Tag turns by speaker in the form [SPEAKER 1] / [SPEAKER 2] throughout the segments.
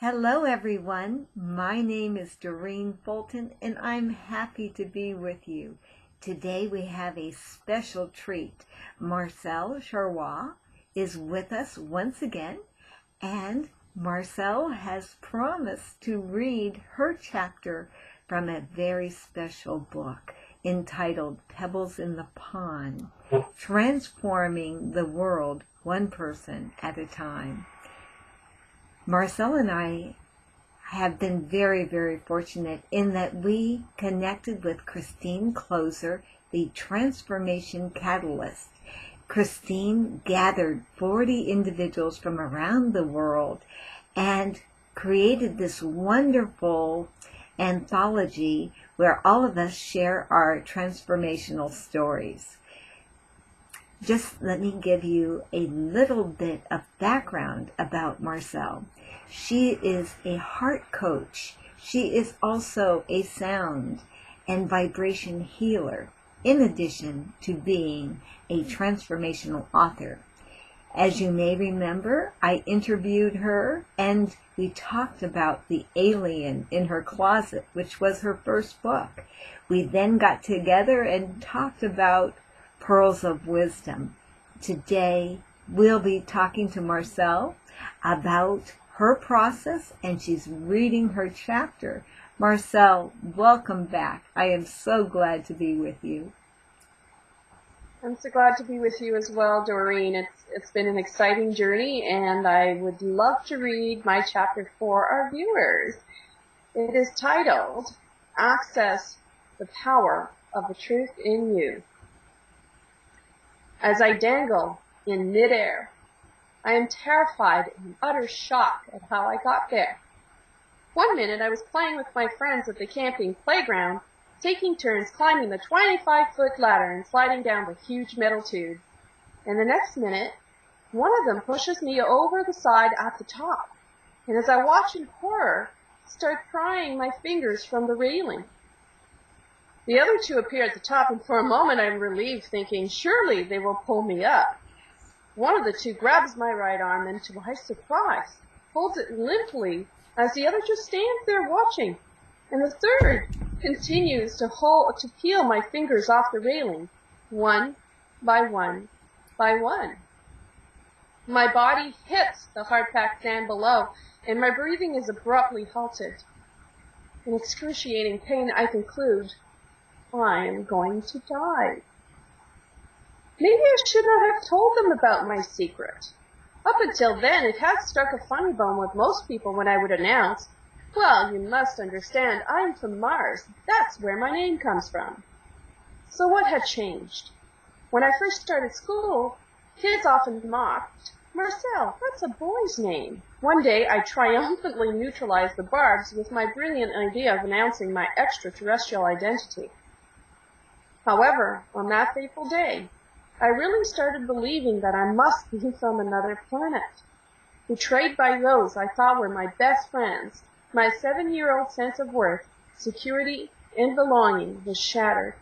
[SPEAKER 1] Hello everyone, my name is Doreen Fulton and I'm happy to be with you. Today we have a special treat. Marcelle Charrois is with us once again, and Marcelle has promised to read her chapter from a very special book entitled Pebbles in the Pond, Transforming the World One Person at a Time. Marcelle and I have been very, very fortunate in that we connected with Christine Closer, the Transformation Catalyst. Christine gathered 40 individuals from around the world and created this wonderful anthology where all of us share our transformational stories. Just let me give you a little bit of background about Marcelle. She is a heart coach. She is also a sound and vibration healer, in addition to being a transformational author. As you may remember, I interviewed her and we talked about The Alien in Her Closet, which was her first book. We then got together and talked about Pearls of Wisdom. Today, we'll be talking to Marcelle about her process, and she's reading her chapter. Marcelle, welcome back. I am so glad to be with you.
[SPEAKER 2] I'm so glad to be with you as well, Doreen. It's been an exciting journey, and I would love to read my chapter for our viewers. It is titled, Access the Power of the Truth in You. As I dangle in midair, I am terrified and in utter shock at how I got there. One minute I was playing with my friends at the camping playground, taking turns climbing the 25-foot ladder and sliding down the huge metal tube. And the next minute, one of them pushes me over the side at the top, and as I watch in horror, start prying my fingers from the railing. The other two appear at the top, and for a moment I'm relieved, thinking, surely they will pull me up. One of the two grabs my right arm and, to my surprise, holds it limply as the other just stands there watching. And the third continues to peel my fingers off the railing, one by one by one. My body hits the hard-packed sand below, and my breathing is abruptly halted. In excruciating pain, I conclude, I am going to die. Maybe I should not have told them about my secret. Up until then, it had struck a funny bone with most people when I would announce, well, you must understand, I'm from Mars. That's where my name comes from. So what had changed? When I first started school, kids often mocked, Marcelle, that's a boy's name. One day, I triumphantly neutralized the barbs with my brilliant idea of announcing my extraterrestrial identity. However, on that fateful day, I really started believing that I must be from another planet. Betrayed by those I thought were my best friends, my 7-year-old sense of worth, security, and belonging was shattered.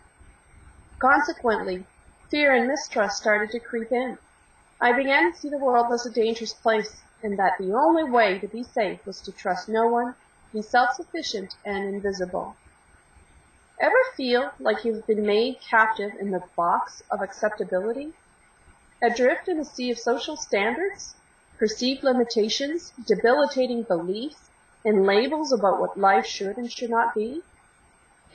[SPEAKER 2] Consequently, fear and mistrust started to creep in. I began to see the world as a dangerous place, and that the only way to be safe was to trust no one, be self-sufficient and invisible. Ever feel like you've been made captive in the box of acceptability? Adrift in a sea of social standards, perceived limitations, debilitating beliefs, and labels about what life should and should not be?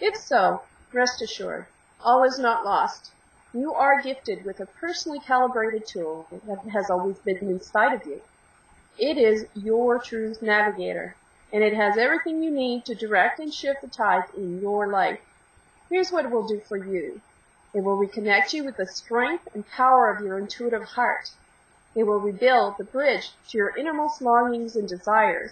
[SPEAKER 2] If so, rest assured, all is not lost. You are gifted with a personally calibrated tool that has always been inside of you. It is your truth navigator, and it has everything you need to direct and shift the tides in your life. Here's what it will do for you. It will reconnect you with the strength and power of your intuitive heart. It will rebuild the bridge to your innermost longings and desires.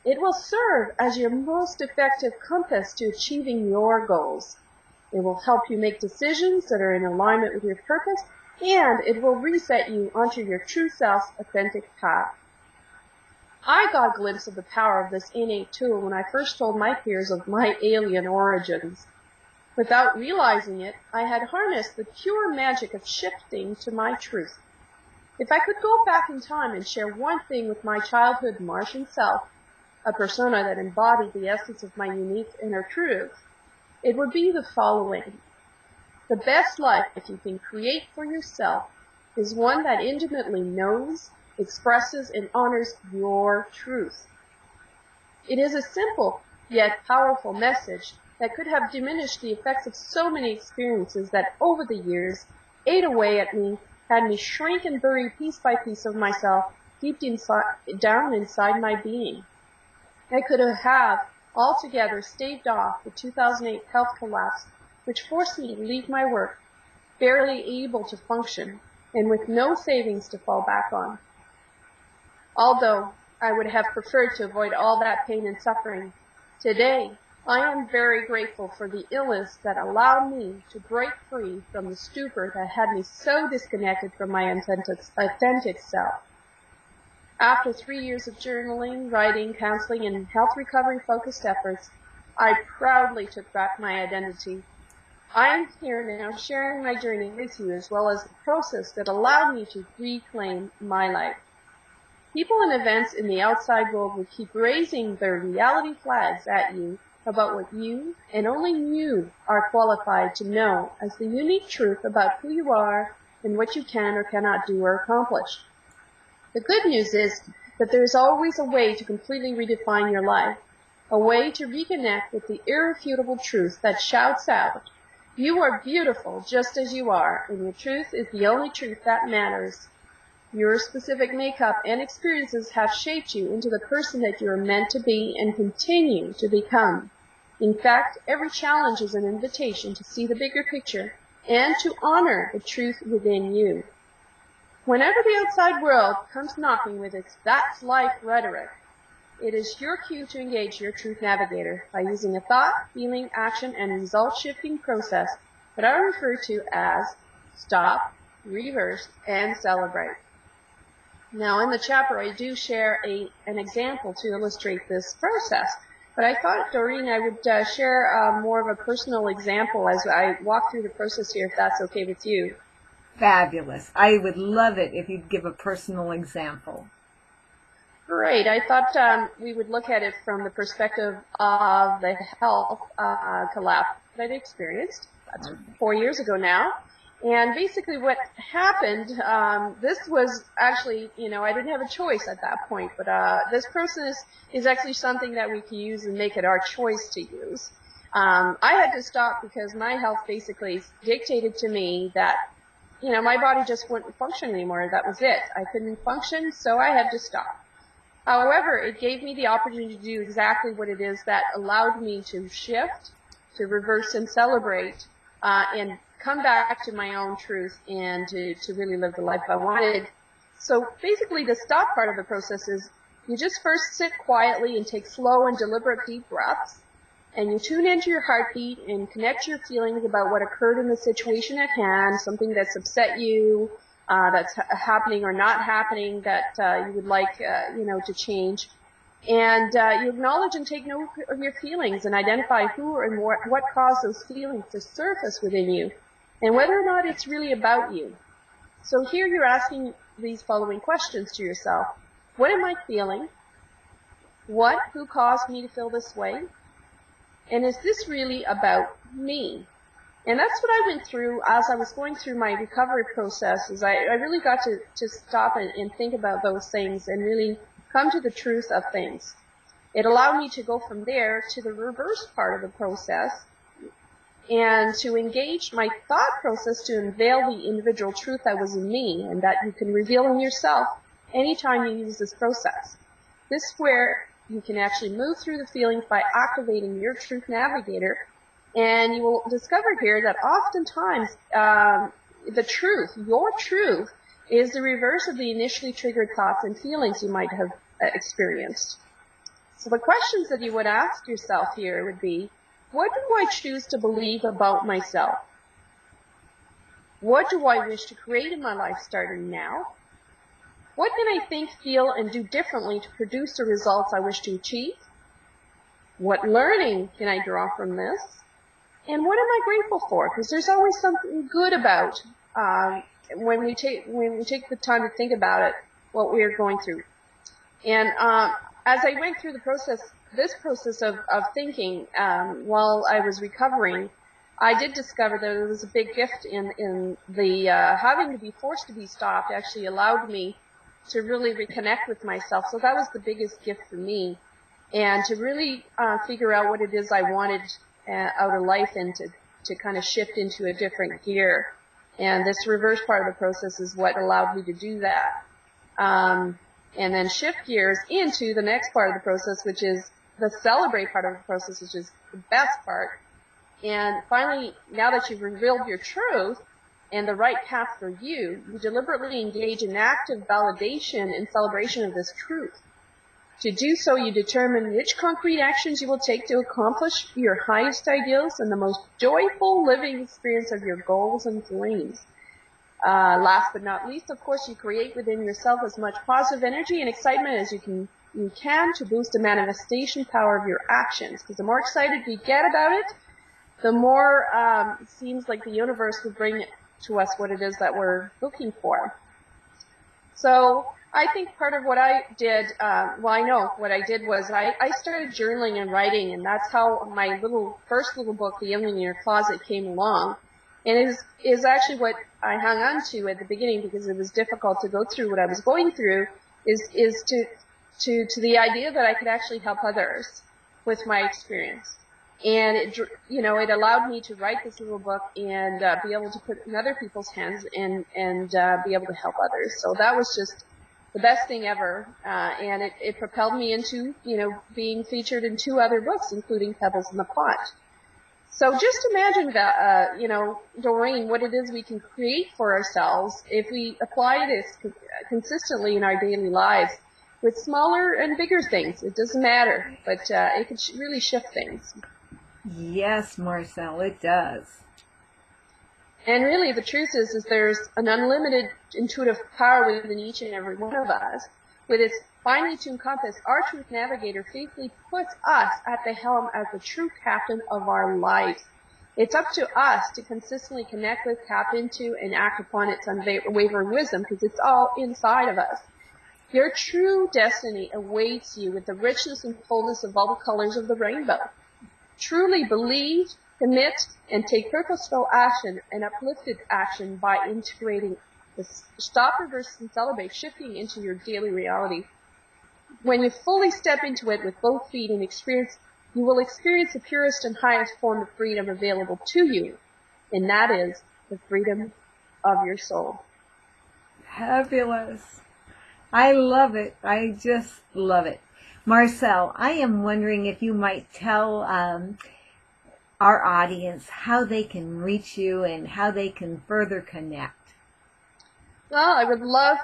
[SPEAKER 2] It will serve as your most effective compass to achieving your goals. It will help you make decisions that are in alignment with your purpose, and it will reset you onto your true self's authentic path. I got a glimpse of the power of this innate tool when I first told my peers of my alien origins. Without realizing it, I had harnessed the pure magic of shifting to my truth. If I could go back in time and share one thing with my childhood Martian self, a persona that embodied the essence of my unique inner truth, it would be the following. The best life you can create for yourself is one that intimately knows, expresses, and honors your truth. It is a simple yet powerful message that could have diminished the effects of so many experiences that over the years ate away at me, had me shrink and bury piece by piece of myself deep down inside my being. I could have altogether staved off the 2008 health collapse, which forced me to leave my work, barely able to function, and with no savings to fall back on. Although I would have preferred to avoid all that pain and suffering, today I am very grateful for the illness that allowed me to break free from the stupor that had me so disconnected from my authentic self. After 3 years of journaling, writing, counseling, and health recovery-focused efforts, I proudly took back my identity. I am here now sharing my journey with you, as well as the process that allowed me to reclaim my life. People and events in the outside world will keep raising their reality flags at you about what you, and only you, are qualified to know as the unique truth about who you are and what you can or cannot do or accomplish. The good news is that there is always a way to completely redefine your life, a way to reconnect with the irrefutable truth that shouts out, "You are beautiful just as you are, and your truth is the only truth that matters." Your specific makeup and experiences have shaped you into the person that you are meant to be and continue to become. In fact, every challenge is an invitation to see the bigger picture and to honor the truth within you. Whenever the outside world comes knocking with its "that's life" rhetoric, it is your cue to engage your truth navigator by using a thought, feeling, action, and result-shifting process that I refer to as stop, reverse, and celebrate. Now, in the chapter, I do share an example to illustrate this process, but I thought, Doreen, I would share more of a personal example as I walk through the process here, if that's okay with you.
[SPEAKER 1] Fabulous. I would love it if you'd give a personal example.
[SPEAKER 2] Great. I thought we would look at it from the perspective of the health collapse that I experienced. That's 4 years ago now. And basically what happened, this was actually, I didn't have a choice at that point, but this process is actually something that we can use and make it our choice to use. I had to stop because my health basically dictated to me that, my body just wouldn't function anymore. That was it. I couldn't function, so I had to stop. However, it gave me the opportunity to do exactly what it is that allowed me to shift, to reverse and celebrate, and come back to my own truth and to really live the life I wanted. So basically the stop part of the process is you just first sit quietly and take slow and deliberate deep breaths, and you tune into your heartbeat and connect your feelings about what occurred in the situation at hand, something that's upset you, that's happening or not happening that you would like, to change. And you acknowledge and take note of your feelings and identify who and what caused those feelings to surface within you, and whether or not it's really about you. So here you're asking these following questions to yourself. What am I feeling? Who caused me to feel this way? And is this really about me? And that's what I went through as I was going through my recovery process, is I really got to stop and think about those things and really come to the truth of things. It allowed me to go from there to the reverse part of the process and to engage my thought process to unveil the individual truth that was in me and that you can reveal in yourself anytime you use this process. This is where you can actually move through the feelings by activating your truth navigator, and you will discover here that oftentimes the truth, your truth, is the reverse of the initially triggered thoughts and feelings you might have experienced. So the questions that you would ask yourself here would be, what do I choose to believe about myself? What do I wish to create in my life starting now? What can I think, feel, and do differently to produce the results I wish to achieve? What learning can I draw from this? And what am I grateful for? Because there's always something good about when we take the time to think about it, what we are going through. And as I went through this process of thinking while I was recovering, I did discover that there was a big gift in the having to be forced to be stopped actually allowed me to really reconnect with myself. So that was the biggest gift for me, and to really figure out what it is I wanted out of life, and to kind of shift into a different gear. And this reverse part of the process is what allowed me to do that. And then shift gears into the next part of the process, which is the celebrate part of the process, which is the best part. And finally, now that you've revealed your truth and the right path for you, you deliberately engage in active validation and celebration of this truth. To do so, you determine which concrete actions you will take to accomplish your highest ideals and the most joyful living experience of your goals and dreams. Last but not least, of course, you create within yourself as much positive energy and excitement as you can to boost the manifestation power of your actions. Because the more excited we get about it, the more it seems like the universe will bring to us what it is that we're looking for. So I think part of what I did, I know what I did was I started journaling and writing, and that's how my first little book, The Alien in Your Closet, came along. And it is actually what I hung on to at the beginning, because it was difficult to go through what I was going through, is to the idea that I could actually help others with my experience. And it allowed me to write this little book and be able to put it in other people's hands and be able to help others. So that was just the best thing ever. And it propelled me into, being featured in 2 other books, including Pebbles in the Pot. So just imagine that, Doreen, what it is we can create for ourselves if we apply this consistently in our daily lives with smaller and bigger things. It doesn't matter, but it can really shift things.
[SPEAKER 1] Yes, Marcelle, it does.
[SPEAKER 2] And really, the truth is there's an unlimited intuitive power within each and every one of us. With its finely tuned compass, our truth navigator faithfully puts us at the helm as the true captain of our lives. It's up to us to consistently connect with, tap into, and act upon its unwavering wisdom, because it's all inside of us. Your true destiny awaits you with the richness and fullness of all the colors of the rainbow. Truly believe, commit, and take purposeful action and uplifted action by integrating the stop, reverse, and celebrate, shifting into your daily reality. When you fully step into it with both feet and you will experience the purest and highest form of freedom available to you, and that is the freedom of your soul.
[SPEAKER 1] Fabulous. I love it. I just love it. Marcelle, I am wondering if you might tell our audience how they can reach you and how they can further connect.
[SPEAKER 2] Well, I would love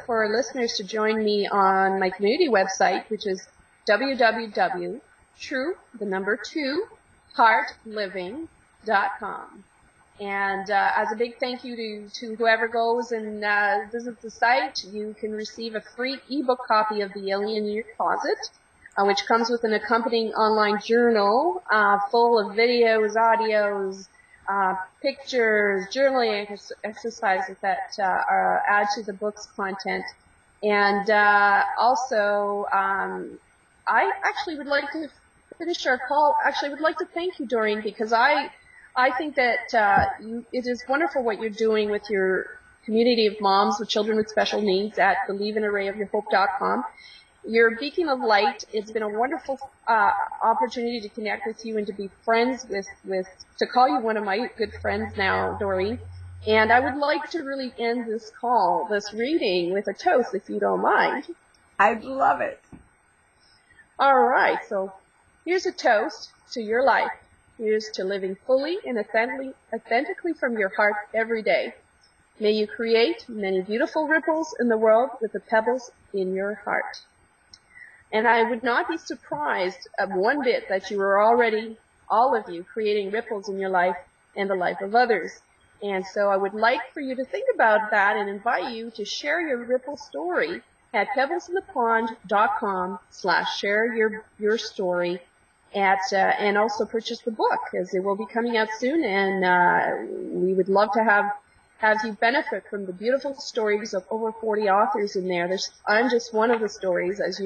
[SPEAKER 2] for listeners to join me on my community website, which is www.true2heartliving.com. And as a big thank you to whoever goes and visits the site, you can receive a free ebook copy of The Alien in Your Closet, which comes with an accompanying online journal full of videos, audios, pictures, journaling exercises that add to the book's content. And also, I actually would like to finish our call. Actually, I would like to thank you, Doreen, because I think that it is wonderful what you're doing with your community of moms with children with special needs at believeanarrayofyourhope.com. You're a beacon of light. It's been a wonderful opportunity to connect with you and to be friends to call you one of my good friends now, Doreen. And I would like to really end this reading, with a toast, if you don't mind.
[SPEAKER 1] I'd love it.
[SPEAKER 2] All right, so here's a toast to your life. Here's to living fully and authentically from your heart every day. May you create many beautiful ripples in the world with the pebbles in your heart. And I would not be surprised one bit that you are already, all of you, creating ripples in your life and the life of others. And so I would like for you to think about that and invite you to share your ripple story at pebblesinthepond.com/share your story. And also purchase the book, as it will be coming out soon, and we would love to have you benefit from the beautiful stories of over 40 authors in there. I'm just one of the stories, as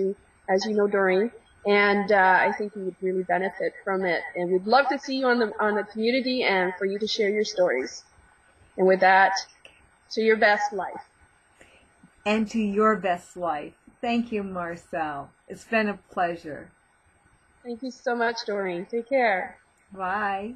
[SPEAKER 2] as you know, Doreen, and I think you would really benefit from it. And we'd love to see you on the community and for you to share your stories. And with that, to your best life.
[SPEAKER 1] And to your best life. Thank you, Marcelle. It's been a pleasure.
[SPEAKER 2] Thank you so much, Doreen. Take care.
[SPEAKER 1] Bye.